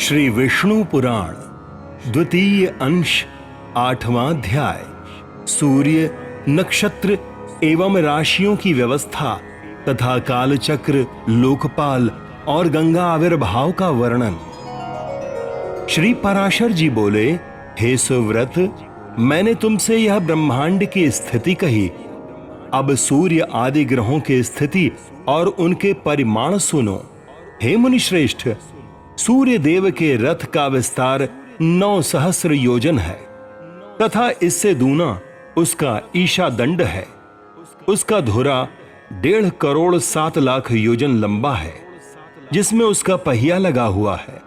श्री विष्णु पुराण द्वितीय अंश 8वां अध्याय सूर्य, नक्षत्र एवं राशियों की व्यवस्था तथा कालचक्र, लोकपाल और गंगा आविर्भाव का वर्णन। श्री पराशर जी बोले, हे सुव्रत, मैंने तुमसे यह ब्रह्मांड की स्थिति कही। अब सूर्य आदि ग्रहों की स्थिति और उनके परिमाण सुनो। हे मुनिश्रेष्ठ, सूर्य देव के रथ का विस्तार 9 सहस्र योजन है तथा इससे दूना उसका ईशा दंड है। उसका धुरा 1.5 करोड़ 7 लाख योजन लंबा है, जिसमें उसका पहिया लगा हुआ है।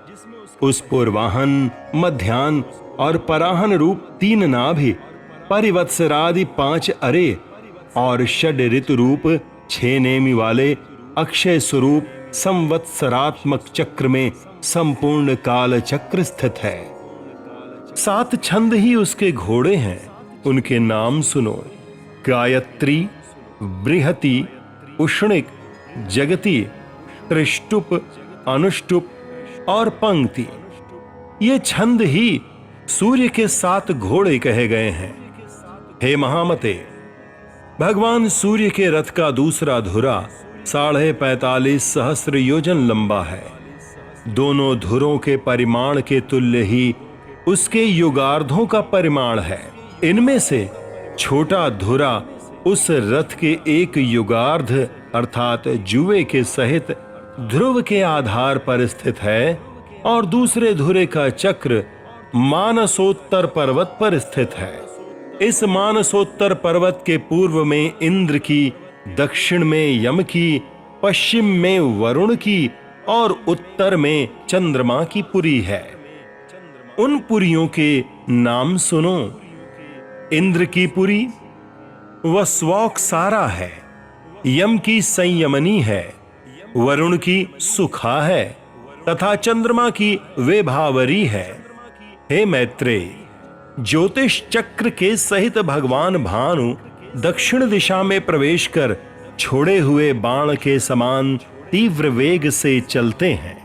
उस पूर्वाहन, मध्याह्न और पराहन रूप 3 नाभि, परिवत्सरादि 5 अरे और षड ऋतु रूप 6 नेमि वाले अक्षय स्वरूप संवत्सरात्मक चक्र में संपूर्ण काल चक्र स्थित है। 7 छंद ही उसके घोड़े हैं। उनके नाम सुनो। गायत्री, बृहति, उष्णिक, जगति, त्रिष्टुप, अनुष्टुप और पंक्ति। ये छंद ही सूर्य के 7 घोड़े कहे गए हैं। हे महामते, भगवान सूर्य के रथ का दूसरा धुरा 45.5 सहस्र योजन लंबा है। दोनों धुरों के परिमाण के तुल्य ही उसके युगार्धों का परिमाण है। इनमें से छोटा धुरा उस रथ के एक युगार्ध अर्थात जुए के सहित ध्रुव के आधार पर स्थित है और दूसरे धुरे का चक्र मानसोत्तर पर्वत पर स्थित है। इस मानसोत्तर पर्वत के पूर्व में इंद्र की, दक्षिण में यम की, पश्चिम में वरुण की और उत्तर में चंद्रमा की पुरी है। उन पुरियों के नाम सुनो। इंद्र की पुरी वह स्वौकसारा है, यम की संयमनी है, वरुण की सुखा है तथा चंद्रमा की वेभावरी है। हे मैत्रेय, ज्योतिष चक्र के सहित भगवान भानु दक्षिण दिशा में प्रवेश कर छोड़े हुए बाण के समान तीव्र वेग से चलते हैं।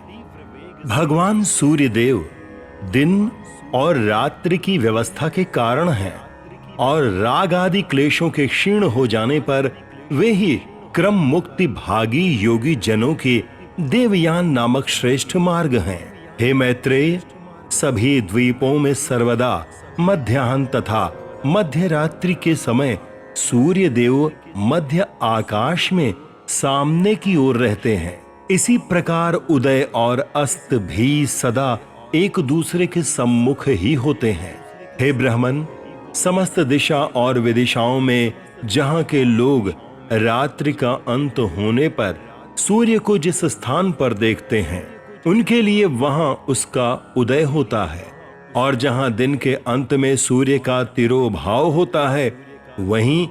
भगवान सूर्य देव दिन और रात्रि की व्यवस्था के कारण हैं और राग आदि क्लेशों के क्षीण हो जाने पर वे ही क्रम मुक्ति भागी योगी जनों के देवयान नामक श्रेष्ठ मार्ग हैं। हे मैत्रेय, सभी द्वीपों में सर्वदा मध्याह्न तथा मध्य रात्रि के समय सूर्य देव मध्य आकाश में सामने की ओर रहते हैं। इसी प्रकार उदय और अस्त भी सदा एक दूसरे के सम्मुख ही होते हैं। हे ब्राह्मण, समस्त दिशा और विदिशाओं में जहां के लोग रात्रि का अंत होने पर सूर्य को जिस स्थान पर देखते हैं, उनके लिए वहां उसका उदय होता है, और जहां दिन के अंत में सूर्य का तिरोभाव होता है, वहीं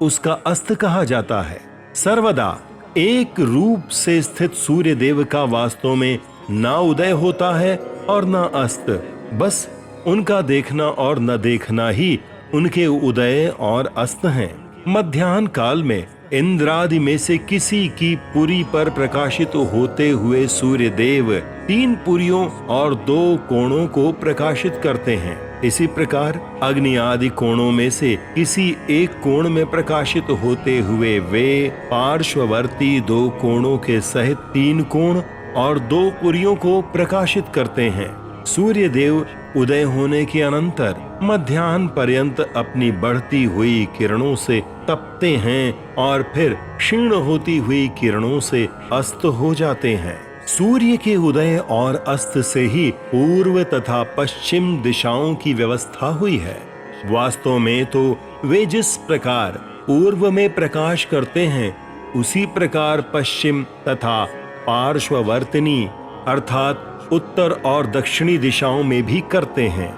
उसका अस्त कहा जाता है। सर्वदा एक रूप से स्थित सूर्य देव का वास्तव में ना उदय होता है और ना अस्त, बस उनका देखना और न देखना ही उनके उदय और अस्त हैं। मध्याह्न काल में इंद्रादि में से किसी की पुरी पर प्रकाशित होते हुए सूर्य देव 3 पुरियों और 2 कोणों को प्रकाशित करते हैं। इसी प्रकार अग्नि आदि कोणों में से किसी एक कोण में प्रकाशित होते हुए वे पार्श्ववर्ती 2 कोणों के सहित 3 कोण और 2 पुरियों को प्रकाशित करते हैं। सूर्य देव उदय होने के अनंतर मध्याह्न पर्यंत अपनी बढ़ती हुई किरणों से तपते हैं और फिर क्षीण होती हुई किरणों से अस्त हो जाते हैं। सूर्य के उदय और अस्त से ही पूर्व तथा पश्चिम दिशाओं की व्यवस्था हुई है। वास्तव में तो वे जिस प्रकार पूर्व में प्रकाश करते हैं, उसी प्रकार पश्चिम तथा पार्श्ववर्तिनी अर्थात उत्तर और दक्षिणी दिशाओं में भी करते हैं।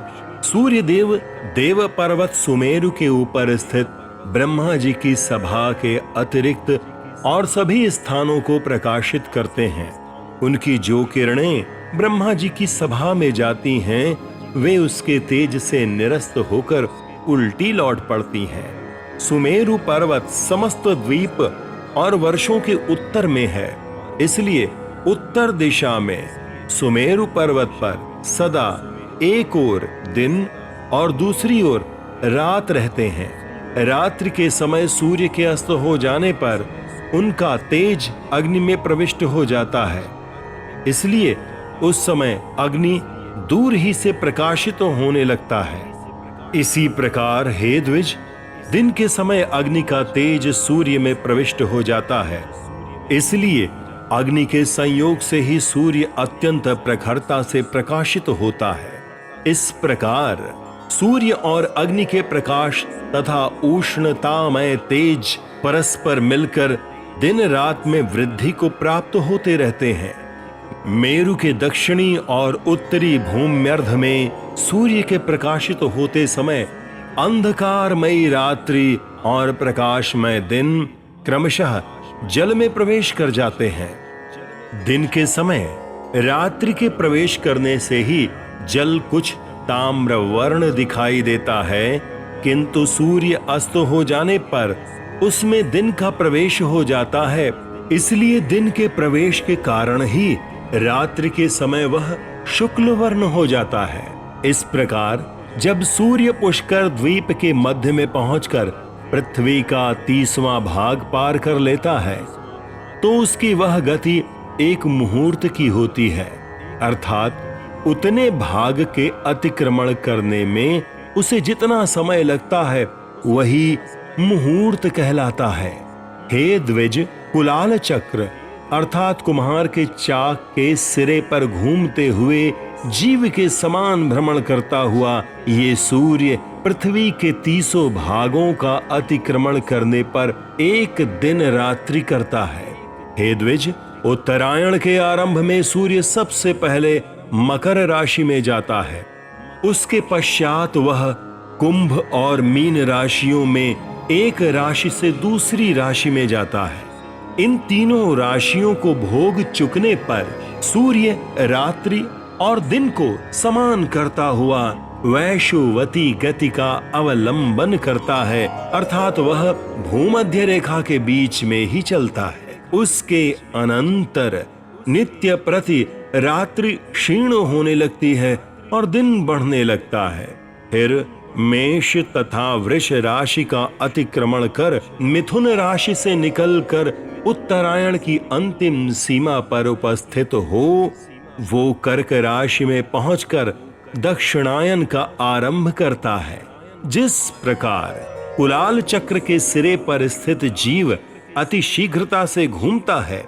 सूर्य देव देव पर्वत सुमेरु के ऊपर स्थित ब्रह्मा जी की सभा के अतिरिक्त और सभी स्थानों को प्रकाशित करते हैं। उनकी जो किरणें ब्रह्मा जी की सभा में जाती हैं, वे उसके तेज से निरस्त होकर उल्टी लौट पड़ती हैं। सुमेरु पर्वत समस्त द्वीप और वर्षों के उत्तर में है, इसलिए उत्तर दिशा में सुमेरु पर्वत पर सदा एक ओर दिन और दूसरी ओर रात रहते हैं। रात्रि के समय सूर्य के अस्त हो जाने पर उनका तेज अग्नि में प्रविष्ट हो जाता है, इसलिए उस समय अग्नि दूर ही से प्रकाशित होने लगता है। इसी प्रकार हे द्विज, दिन के समय अग्नि का तेज सूर्य में प्रविष्ट हो जाता है, इसलिए अग्नि के संयोग से ही सूर्य अत्यंत प्रखरता से प्रकाशित होता है। इस प्रकार सूर्य और अग्नि के प्रकाश तथा उष्णतामय तेज परस्पर मिलकर दिन रात में वृद्धि को प्राप्त होते रहते हैं। मेरु के दक्षिणी और उत्तरी भूम्यर्ध में सूर्य के प्रकाशित होते समय अंधकारमयी रात्रि और प्रकाशमय दिन क्रमशः जल में प्रवेश कर जाते हैं। दिन के समय रात्रि के प्रवेश करने से ही जल कुछ ताम्र वर्ण दिखाई देता है, किंतु सूर्य अस्त हो जाने पर उसमें दिन का प्रवेश हो जाता है, इसलिए दिन के प्रवेश के कारण ही रात्रि के समय वह शुक्ल वर्ण हो जाता है। इस प्रकार जब सूर्य पुष्कर द्वीप के मध्य में पहुंचकर पृथ्वी का 30वां भाग पार कर लेता है, तो उसकी वह गति एक मुहूर्त की होती है, अर्थात उतने भाग के अतिक्रमण करने में उसे जितना समय लगता है वही मुहूर्त कहलाता है। हे द्विज, कुलाल चक्र अर्थात कुम्हार के चाक के सिरे पर घूमते हुए जीव के समान भ्रमण करता हुआ ये सूर्य पृथ्वी के 30 भागों का अतिक्रमण करने पर एक दिन रात्रि करता है। हे द्विज, उत्तरायण के आरंभ में सूर्य सबसे पहले मकर राशि में जाता है, उसके पश्चात वह कुंभ और मीन राशियों में एक राशि से दूसरी राशि में जाता है। इन तीनों राशियों को भोग चुकने पर सूर्य रात्रि और दिन को समान करता हुआ वैश्ववती गति का अवलंबन करता है, अर्थात वह भूमध्य रेखा के बीच में ही चलता है। उसके अनंतर नित्य प्रति रात्रि क्षीण होने लगती है और दिन बढ़ने लगता है। फिर मेष तथा वृष राशि का अतिक्रमण कर मिथुन राशि से निकलकर उत्तरायण की अंतिम सीमा पर उपस्थित हो वो कर्क राशि में पहुंचकर दक्षिणायन का आरंभ करता है। जिस प्रकार कुलाल चक्र के सिरे पर स्थित जीव अति शीघ्रता से घूमता है,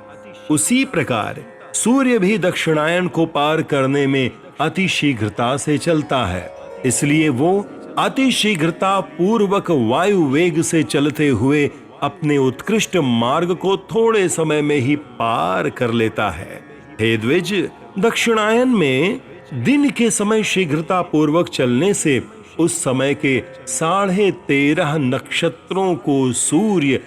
उसी प्रकार सूर्य भी दक्षिणायन को पार करने में अति शीघ्रता से चलता है, इसलिए वो अति शीघ्रता पूर्वक वायु वेग से चलते हुए अपने उत्कृष्ट मार्ग को थोड़े समय में ही पार कर लेता है। हे द्विज, दक्षिणायन में दिन के समय शीघ्रता पूर्वक चलने से उस समय के 13.5 नक्षत्रों को सूर्य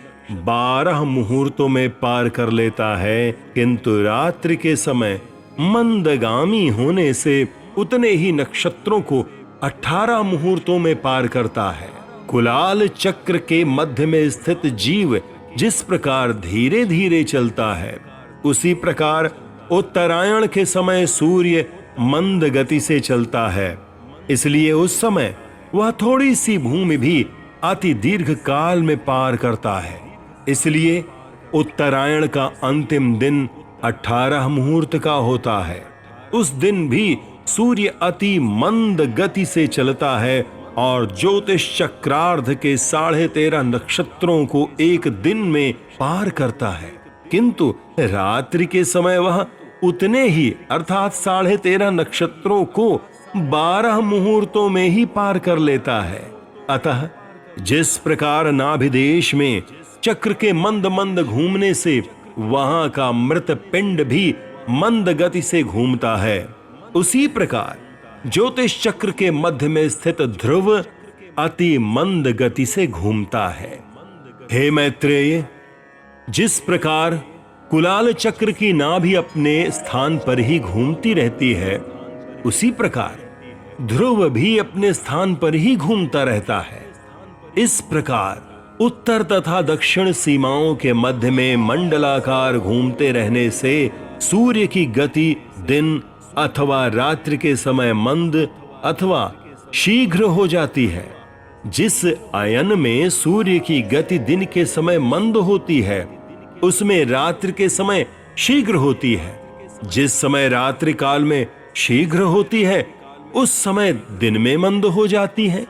12 मुहूर्तों में पार कर लेता है, किंतु रात्रि के समय मंदगामी होने से उतने ही नक्षत्रों को 18 मुहूर्तों में पार करता है। कुलाल चक्र के मध्य में स्थित जीव जिस प्रकार धीरे धीरे चलता है, उसी प्रकार उत्तरायण के समय सूर्य मंद गति से चलता है, इसलिए उस समय वह थोड़ी सी भूमि भी अति दीर्घ काल में पार करता है। इसलिए उत्तरायण का अंतिम दिन 18 मुहूर्त का होता है। उस दिन भी सूर्य अति मंद गति से चलता है और ज्योतिष चक्रार्ध के 13.5 नक्षत्रों को एक दिन में पार करता है, किंतु रात्रि के समय वह उतने ही अर्थात 13.5 नक्षत्रों को 12 मुहूर्तों में ही पार कर लेता है। अतः जिस प्रकार नाभिदेश में चक्र के मंद मंद घूमने से वहां का मृत पिंड भी मंद गति से घूमता है, उसी प्रकार ज्योतिष चक्र के मध्य में स्थित ध्रुव अति मंद गति से घूमता है। हे मैत्रेय, जिस प्रकार कुलाल चक्र की नाभि अपने स्थान पर ही घूमती रहती है, उसी प्रकार ध्रुव भी अपने स्थान पर ही घूमता रहता है। इस प्रकार उत्तर तथा दक्षिण सीमाओं के मध्य में मंडलाकार घूमते रहने से सूर्य की गति दिन अथवा रात्रि के समय मंद अथवा शीघ्र हो जाती है। जिस अयन में सूर्य की गति दिन के समय मंद होती है, उसमें रात्रि के समय शीघ्र होती है। जिस समय रात्रि काल में शीघ्र होती है, उस समय दिन में मंद हो जाती है।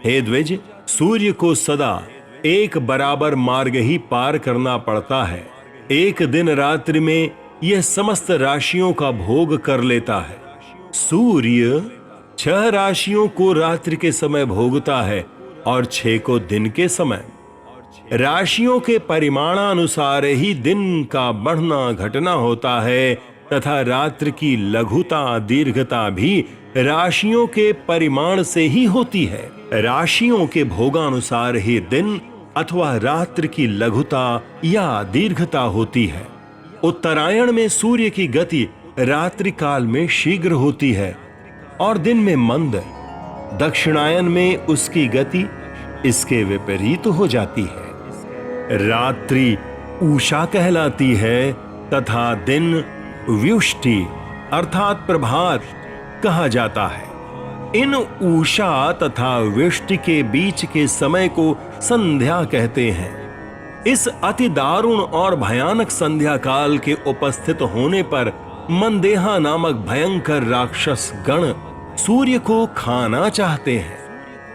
हे द्विज, सूर्य को सदा एक बराबर मार्ग ही पार करना पड़ता है। एक दिन रात्रि में यह समस्त राशियों का भोग कर लेता है। सूर्य 6 राशियों को रात्रि के समय भोगता है और 6 को दिन के समय। राशियों के परिमाणानुसार ही दिन का बढ़ना घटना होता है तथा रात्रि की लघुता दीर्घता भी राशियों के परिमाण से ही होती है। राशियों के भोगानुसार ही दिन अथवा रात्रि की लघुता या दीर्घता होती है। उत्तरायण में सूर्य की गति रात्रि काल में शीघ्र होती है और दिन में मंद। दक्षिणायन में उसकी गति इसके विपरीत हो जाती है। रात्रि उषा कहलाती है तथा दिन व्युष्टि अर्थात प्रभात कहा जाता है। इन उषा तथा व्युष्टि के बीच के समय को संध्या कहते हैं। इस अति दारुण और भयानक संध्या काल के उपस्थित होने पर मंदेहा नामक भयंकर राक्षस गण सूर्य को खाना चाहते हैं।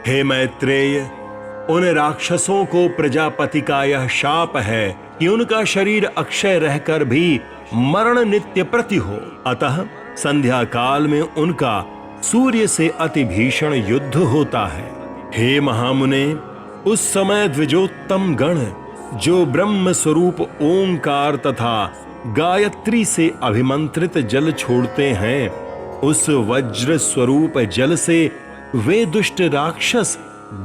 हे मैत्रेय, उन राक्षसों को प्रजापति का यह शाप है कि उनका शरीर अक्षय रहकर भी मरण नित्य प्रति हो। अतः संध्या काल में उनका सूर्य से अति भीषण युद्ध होता है। हे महामुने, उस समय द्विजोत्तम गण जो ब्रह्म स्वरूप ओंकार तथा गायत्री से अभिमंत्रित जल छोड़ते हैं, उस वज्र स्वरूप जल से वे दुष्ट राक्षस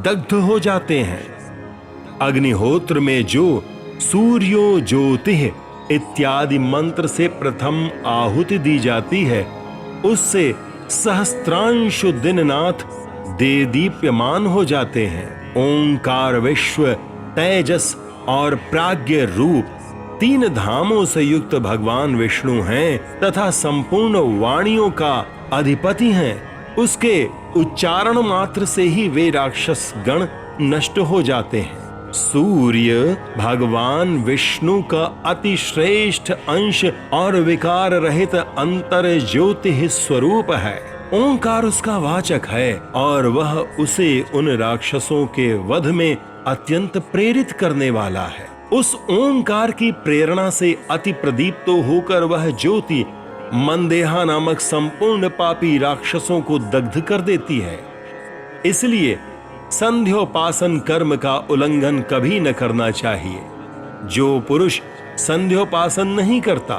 दग्ध हो जाते हैं। अग्निहोत्र में जो सूर्यो ज्योतिः इत्यादि मंत्र से प्रथम आहुति दी जाती है, उससे सहस्त्रांशु दिननाथ देदीप्यमान हो जाते हैं। ओंकार विश्व, तेजस और प्राज्ञ रूप 3 धामों से युक्त भगवान विष्णु हैं तथा संपूर्ण वाणियों का अधिपति हैं। उसके उच्चारण मात्र से ही वे राक्षस गण नष्ट हो जाते हैं। सूर्य भगवान विष्णु का अति श्रेष्ठ अंश और विकार रहित अंतर ज्योति स्वरूप है। ओंकार उसका वाचक है और वह उसे उन राक्षसों के वध में अत्यंत प्रेरित करने वाला है। उस ओंकार की प्रेरणा से अति प्रदीप्त होकर वह ज्योति मंदेहा नामक संपूर्ण पापी राक्षसों को दग्ध कर देती है। इसलिए संध्योपासन कर्म का उल्लंघन कभी न करना चाहिए। जो पुरुष संध्योपासन नहीं करता,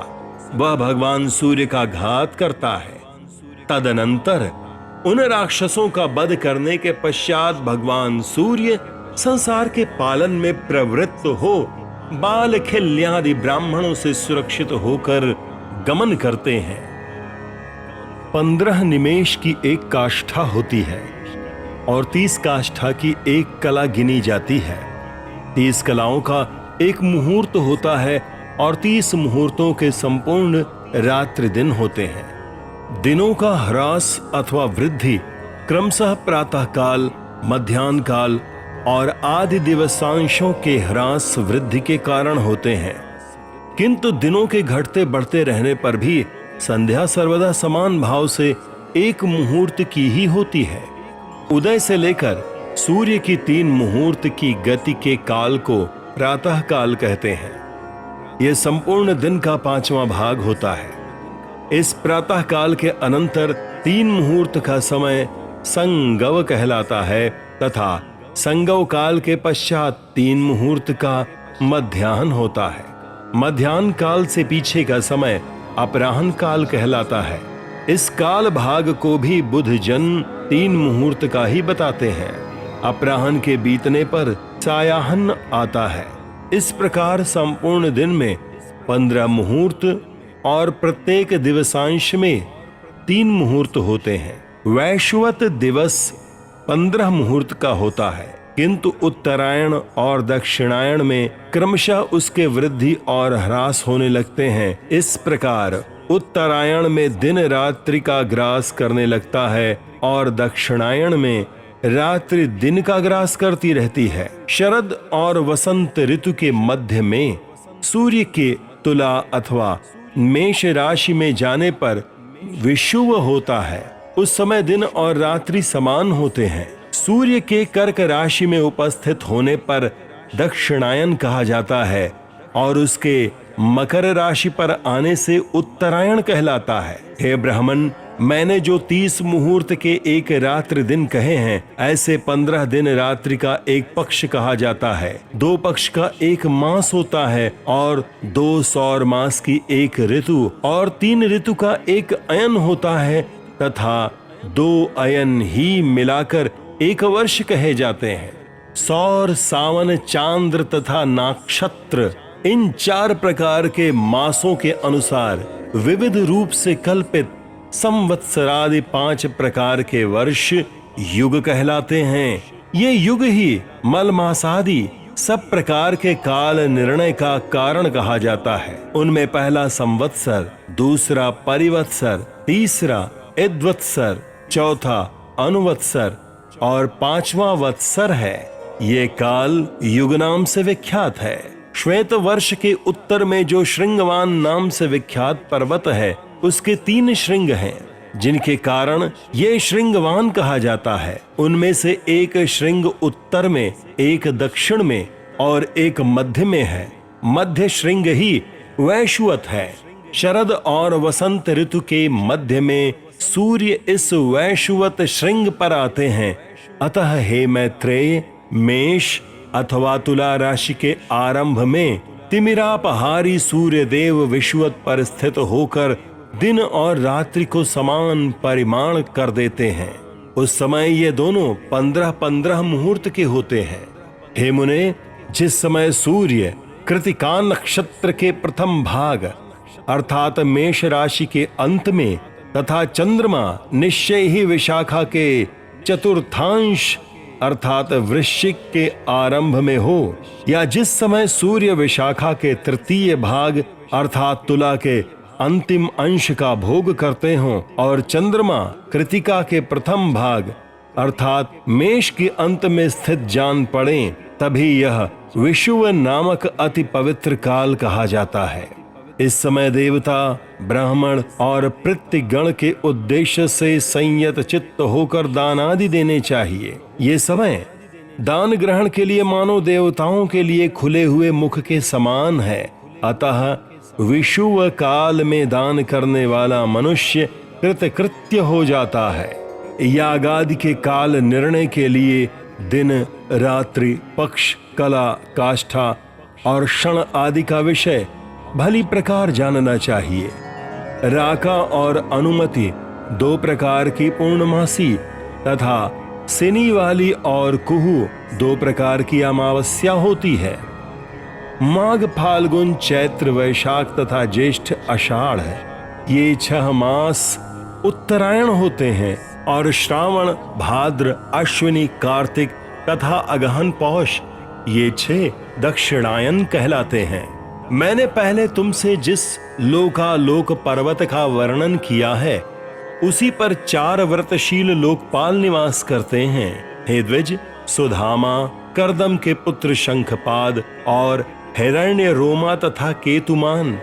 वह भगवान सूर्य का घात करता है। तदनंतर उन राक्षसों का वध करने के पश्चात भगवान सूर्य संसार के पालन में प्रवृत्त हो बाल खिल्यादि ब्राह्मणों से सुरक्षित होकर गमन करते हैं। 15 निमेष की एक काष्ठा होती है और 30 काष्ठा की एक कला गिनी जाती है। 30 कलाओं का एक मुहूर्त होता है और 30 मुहूर्तों के संपूर्ण रात्रि दिन होते हैं। दिनों का ह्रास अथवा वृद्धि क्रमशः प्रातः काल, मध्याह्न काल और आदि दिवसांशों के ह्रास वृद्धि के कारण होते हैं। किंतु दिनों के घटते बढ़ते रहने पर भी संध्या सर्वदा समान भाव से एक मुहूर्त की ही होती है। उदय से लेकर सूर्य की 3 मुहूर्त की गति के काल को प्रातः काल कहते हैं। यह संपूर्ण दिन का 5वां भाग होता है। इस प्रातः काल के अनंतर 3 मुहूर्त का समय संगव कहलाता है तथा संगव काल के पश्चात 3 मुहूर्त का मध्याह्न होता है। मध्याह्न काल से पीछे का समय अपराह्न काल कहलाता है। इस काल भाग को भी बुध जन 3 मुहूर्त का ही बताते हैं। अपराह्न के बीतने पर सायाह्न आता है। इस प्रकार संपूर्ण दिन में 15 मुहूर्त और प्रत्येक दिवसांश में 3 मुहूर्त होते हैं। वैश्वत दिवस 15 मुहूर्त का होता है, किंतु उत्तरायण और दक्षिणायण में क्रमशः उसके वृद्धि और ह्रास होने लगते हैं। इस प्रकार उत्तरायण में दिन रात्रि का ग्रास करने लगता है और दक्षिणायन में रात्रि दिन का ग्रास करती रहती है। शरद और वसंत ऋतु के मध्य में सूर्य के तुला अथवा मेष राशि में जाने पर विषुव होता है। उस समय दिन और रात्रि समान होते हैं। सूर्य के कर्क राशि में उपस्थित होने पर दक्षिणायन कहा जाता है और उसके मकर राशि पर आने से उत्तरायण कहलाता है। हे ब्राह्मण, मैंने जो 30 मुहूर्त के एक रात्रि दिन कहे हैं, ऐसे 15 दिन रात्रि का एक पक्ष कहा जाता है। 2 पक्ष का एक मास होता है और 2 सौर मास की एक ऋतु और 3 ऋतु का एक अयन होता है तथा 2 अयन ही मिलाकर एक वर्ष कहे जाते हैं। सौर, सावन, चांद्र तथा नक्षत्र, इन 4 प्रकार के मासों के अनुसार विविध रूप से कल्पित संवत्सरादि 5 प्रकार के वर्ष युग कहलाते हैं। ये युग ही मलमासादि सब प्रकार के काल निर्णय का कारण कहा जाता है। उनमें पहला संवत्सर, दूसरा परिवत्सर, तीसरा इद्वत्सर, चौथा अनुवत्सर और 5वां वत्सर है। ये काल युग नाम से विख्यात है। श्वेत वर्ष के उत्तर में जो श्रृंगवान नाम से विख्यात पर्वत है, उसके 3 श्रृंग हैं, जिनके कारण ये श्रृंगवान कहा जाता है। उनमें से एक श्रृंग उत्तर में, एक दक्षिण में और एक मध्य में है। मध्य श्रृंग ही वैश्वत है। शरद और वसंत ऋतु के मध्य में सूर्य इस वैश्वत श्रृंग पर आते हैं। अतः हे मैत्रेय, मेष अथवा तुला राशि के आरंभ में तिमिरापहारी सूर्य देव विषुवत पर स्थित होकर दिन और रात्रि को समान परिमाण कर देते हैं। उस समय ये दोनों 15-15 मुहूर्त के होते हैं। हे मुने, जिस समय सूर्य कृतिका नक्षत्र के प्रथम भाग अर्थात मेष राशि के अंत में तथा चंद्रमा निश्चय ही विशाखा के चतुर्थांश अर्थात वृश्चिक के आरंभ में हो, या जिस समय सूर्य विशाखा के तृतीय भाग अर्थात तुला के अंतिम अंश का भोग करते हों और चंद्रमा कृतिका के प्रथम भाग अर्थात मेष के अंत में स्थित जान पड़े, तभी यह विषुव नामक अति पवित्र काल कहा जाता है। इस समय देवता, ब्राह्मण और पितृगण के उद्देश्य से संयत चित्त होकर दान आदि देने चाहिए। ये समय दान ग्रहण के लिए मानो देवताओं के लिए खुले हुए मुख के समान है। अतः विषुव काल में दान करने वाला मनुष्य कृतकृत्य हो जाता है। यागादि के काल निर्णय के लिए दिन, रात्रि, पक्ष, कला, काष्ठा और क्षण आदि का विषय भली प्रकार जानना चाहिए। राका और अनुमति 2 प्रकार की पूर्णमासी तथा सिनी वाली और कुहू 2 प्रकार की अमावस्या होती है। माघ, फाल्गुन, चैत्र, वैशाख तथा ज्येष्ठ, आषाढ़ है। ये 6 मास उत्तरायण होते हैं और श्रावण, भाद्र, अश्विनी, कार्तिक तथा अगहन, पौष ये 6 दक्षिणायन कहलाते हैं। मैंने पहले तुमसे जिस लोकालोक पर्वत का वर्णन किया है, उसी पर 4 व्रतशील लोकपाल निवास करते हैं। हे द्विज, सुधामा, कर्दम के पुत्र शंखपाद और हिरण्य रोमा तथा केतुमान,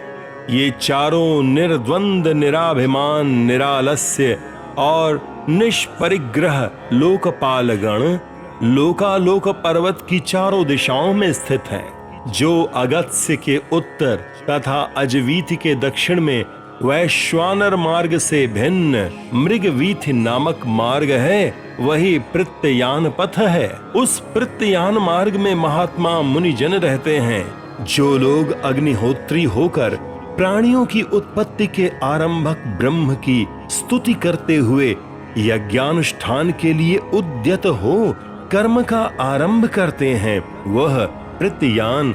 ये चारों निर्द्वंद, निराभिमान, निरालस्य और निष्परिग्रह लोकपालगण लोकालोक पर्वत की चारों दिशाओं में स्थित हैं। जो अगस्त्य के उत्तर तथा अजवीथि के दक्षिण में वैश्वानर मार्ग से भिन्न मृगवीथि नामक मार्ग है, वही प्रत्ययान पथ है। उस प्रत्ययान मार्ग में महात्मा मुनिजन रहते हैं। जो लोग अग्निहोत्री होकर प्राणियों की उत्पत्ति के आरंभक ब्रह्म की स्तुति करते हुए यज्ञानुष्ठान के लिए उद्यत हो कर्म का आरंभ करते हैं, वह प्रत्ययान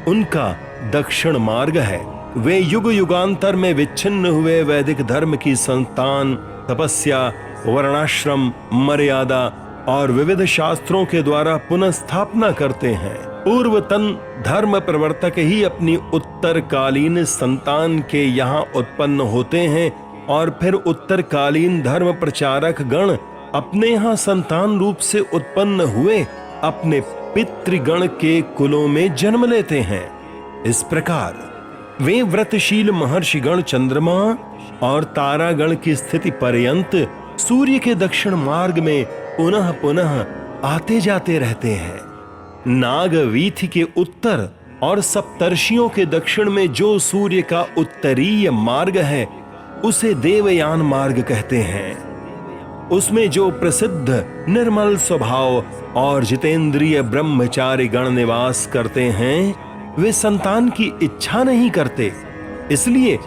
उनका दक्षिण मार्ग है। वे युग युगांतर में विच्छिन्न हुए वैदिक धर्म की संतान तपस्या, वर्णाश्रम, मर्यादा और विविध शास्त्रों के द्वारा पुनः स्थापना करते हैं। पूर्वतन धर्म प्रवर्तक ही अपनी उत्तरकालीन संतान के यहाँ उत्पन्न होते हैं और फिर उत्तरकालीन धर्म प्रचारक गण अपने यहाँ संतान रूप से उत्पन्न हुए अपने पितृगण के कुलों में जन्म लेते हैं। इस प्रकार वे व्रतशील महर्षिगण चंद्रमा और तारागण की स्थिति पर्यंत सूर्य के दक्षिण मार्ग में पुनः पुनः आते जाते रहते हैं। नागवीथि के उत्तर और सप्तर्षियों के दक्षिण में जो सूर्य का उत्तरीय मार्ग है उसे देवयान मार्ग कहते हैं। उसमें जो प्रसिद्ध निर्मल स्वभाव और जितेंद्रिय ब्रह्मचारी गण निवास करते हैं वे संतान की इच्छा नहीं करते, इसलिए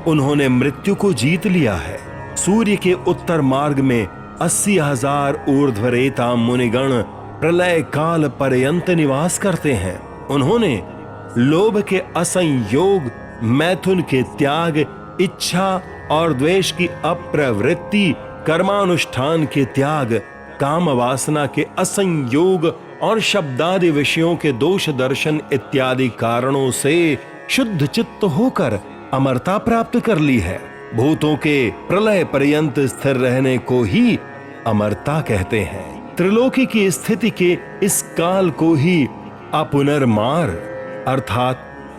उन्होंने मृत्यु को जीत लिया है। सूर्य के उत्तर मार्ग में 80,000 ऊर्ध्वरेता मुनिगण प्रलय काल पर्यंत निवास करते हैं। उन्होंने लोभ के असंयोग, मैथुन के त्याग, इच्छा और द्वेष की अप्रवृत्ति, कर्मानुष्ठान के त्याग, काम वासना के असंयोग और शब्दादि विषयों के दोष दर्शन इत्यादि कारणों से शुद्ध चित्त होकर अमरता प्राप्त कर ली है। भूतों के प्रलय पर्यंत स्थिर रहने को ही अमरता कहते हैं। त्रिलोकी की स्थिति के इस काल को ही अपुनर्मार अर्थात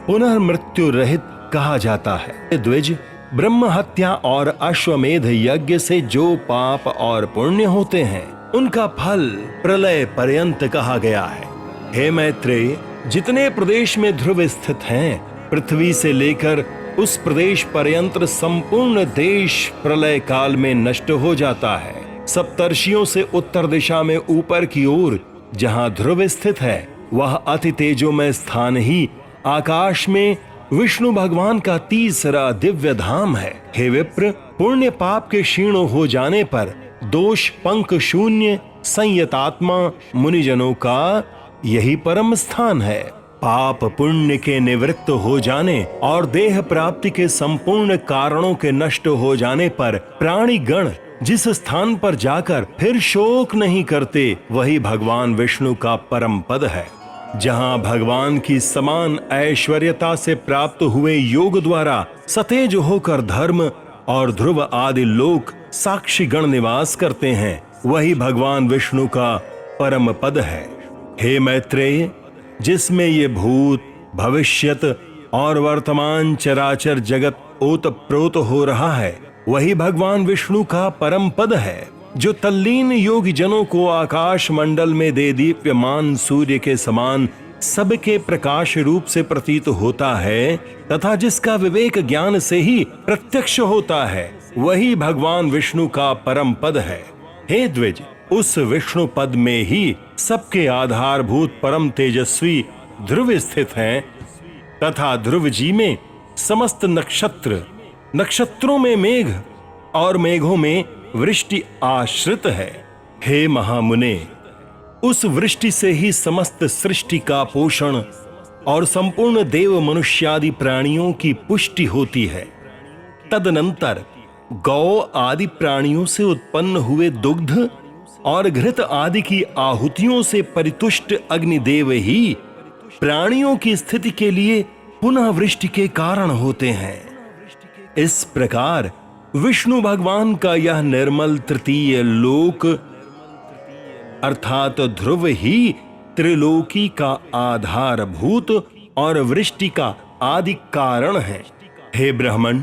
पुनर्मृत्यु रहित कहा जाता है। द्विज, ब्रह्म हत्या और अश्वमेध यज्ञ से जो पाप और पुण्य होते हैं उनका फल प्रलय पर्यंत कहा गया है। हे मैत्रेय, जितने प्रदेश में ध्रुव स्थित हैं, पृथ्वी से लेकर उस प्रदेश पर्यंत संपूर्ण देश प्रलय काल में नष्ट हो जाता है। सप्तर्षियों से उत्तर दिशा में ऊपर की ओर जहां ध्रुव स्थित है वह अति तेजोमय स्थान ही आकाश में विष्णु भगवान का तीसरा दिव्य धाम है। हे विप्र, पुण्य पाप के क्षीण हो जाने पर दोष पंक शून्य संयतात्मा मुनिजनों का यही परम स्थान है। पाप पुण्य के निवृत्त हो जाने और देह प्राप्ति के संपूर्ण कारणों के नष्ट हो जाने पर प्राणी गण जिस स्थान पर जाकर फिर शोक नहीं करते वही भगवान विष्णु का परम पद है। जहां भगवान की समान ऐश्वर्यता से प्राप्त हुए योग द्वारा सतेज होकर धर्म और ध्रुव आदि लोक साक्षी गण निवास करते हैं वही भगवान विष्णु का परम पद है। हे मैत्रेय, जिसमें ये भूत भविष्यत और वर्तमान चराचर जगत ओतप्रोत हो रहा है वही भगवान विष्णु का परम पद है, जो तल्लीन योगी जनों को आकाश मंडल में दे दीप्यमान सूर्य के समान सबके प्रकाश रूप से प्रतीत होता है तथा जिसका विवेक ज्ञान से ही प्रत्यक्ष होता है वही भगवान विष्णु का परम पद है। हे द्विज, उस विष्णु पद में ही सबके आधारभूत परम तेजस्वी ध्रुव स्थित हैं तथा ध्रुव जी में समस्त नक्षत्र, नक्षत्रों में मेघ और मेघों में वृष्टि आश्रित है। हे महामुने, उस वृष्टि से ही समस्त सृष्टि का पोषण और संपूर्ण देव मनुष्यादि प्राणियों की पुष्टि होती है। तदनंतर गौ आदि प्राणियों से उत्पन्न हुए दुग्ध और घृत आदि की आहुतियों से परितुष्ट अग्निदेव ही प्राणियों की स्थिति के लिए पुनः वृष्टि के कारण होते हैं। इस प्रकार विष्णु भगवान का यह निर्मल तृतीय लोक अर्थात ध्रुव ही त्रिलोकी का आधारभूत और वृष्टि का आदि कारण है। हे ब्राह्मण,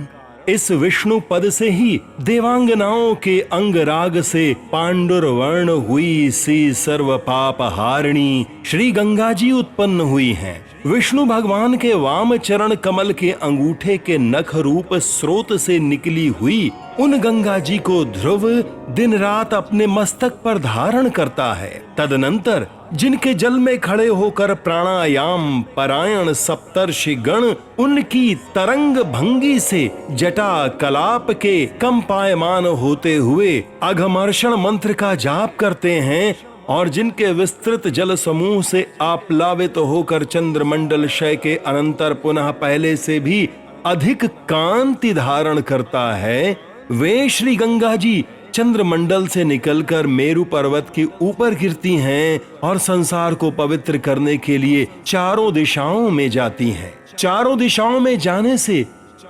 इस विष्णु पद से ही देवांगनाओं के अंगराग से पांडुरवर्ण हुई सी सर्व पाप हारिणी श्री गंगा जी उत्पन्न हुई हैं। विष्णु भगवान के वाम चरण कमल के अंगूठे के नख रूप स्रोत से निकली हुई उन गंगा जी को ध्रुव दिन रात अपने मस्तक पर धारण करता है। तदनंतर जिनके जल में खड़े होकर प्राणायाम परायण सप्तर्षि गण उनकी तरंग भंगी से जटा कलाप के कंपायमान होते हुए अघमर्षण मंत्र का जाप करते हैं और जिनके विस्तृत जल समूह से आप्लावित होकर चंद्रमंडल क्षय के अनंतर पुनः पहले से भी अधिक कांति धारण करता है, वे श्री गंगा जी चंद्रमंडल से निकलकर मेरु पर्वत के ऊपर गिरती हैं और संसार को पवित्र करने के लिए चारों दिशाओं में जाती हैं। चारों दिशाओं में जाने से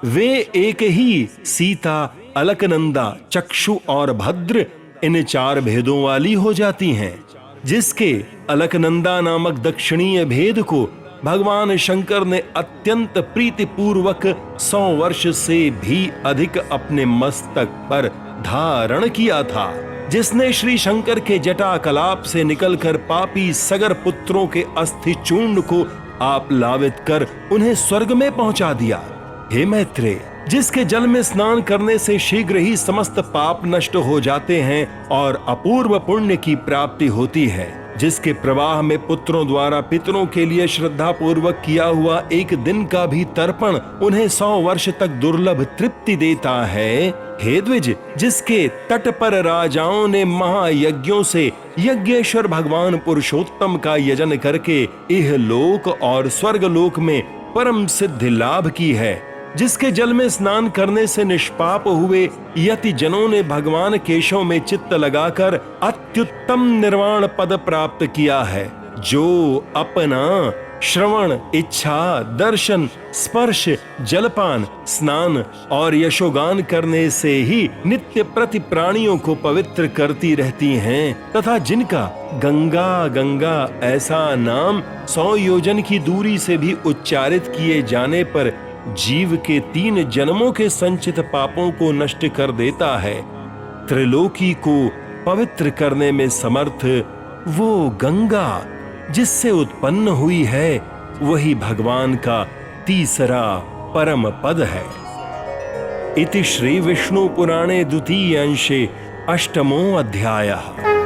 वे एक ही सीता, अलकनंदा, चक्षु और भद्र इन चार भेदों वाली हो जाती हैं। जिसके अलकनंदा नामक दक्षिणीय भेद को भगवान शंकर ने अत्यंत प्रीतिपूर्वक 100 वर्ष से भी अधिक अपने मस्तक पर धारण किया था, जिसने श्री शंकर के जटा कलाप से निकलकर पापी सगर पुत्रों के अस्थि चूर्ण को आप लावित कर उन्हें स्वर्ग में पहुंचा दिया। हे मैत्रेय, जिसके जल में स्नान करने से शीघ्र ही समस्त पाप नष्ट हो जाते हैं और अपूर्व पुण्य की प्राप्ति होती है, जिसके प्रवाह में पुत्रों द्वारा पितरों के लिए श्रद्धा पूर्वक किया हुआ एक दिन का भी तर्पण उन्हें 100 वर्ष तक दुर्लभ तृप्ति देता है। हे द्विज, जिसके तट पर राजाओं ने महायज्ञों से यज्ञेश्वर भगवान पुरुषोत्तम का यजन करके इहलोक और स्वर्गलोक में परम सिद्धि लाभ की है, जिसके जल में स्नान करने से निष्पाप हुए यति जनों ने भगवान केशव में चित्त लगाकर अत्युत्तम निर्वाण पद प्राप्त किया है, जो अपना श्रवण, इच्छा, दर्शन, स्पर्श, जलपान, स्नान और यशोगान करने से ही नित्य प्रति प्राणियों को पवित्र करती रहती हैं, तथा जिनका गंगा गंगा ऐसा नाम 100 योजन की दूरी से भी उच्चारित किए जाने पर जीव के 3 जन्मों के संचित पापों को नष्ट कर देता है। त्रिलोकी को पवित्र करने में समर्थ वो गंगा जिससे उत्पन्न हुई है, वही भगवान का तीसरा परम पद है। इति श्री विष्णु पुराणे द्वितीय अंशे 8मो अध्यायः।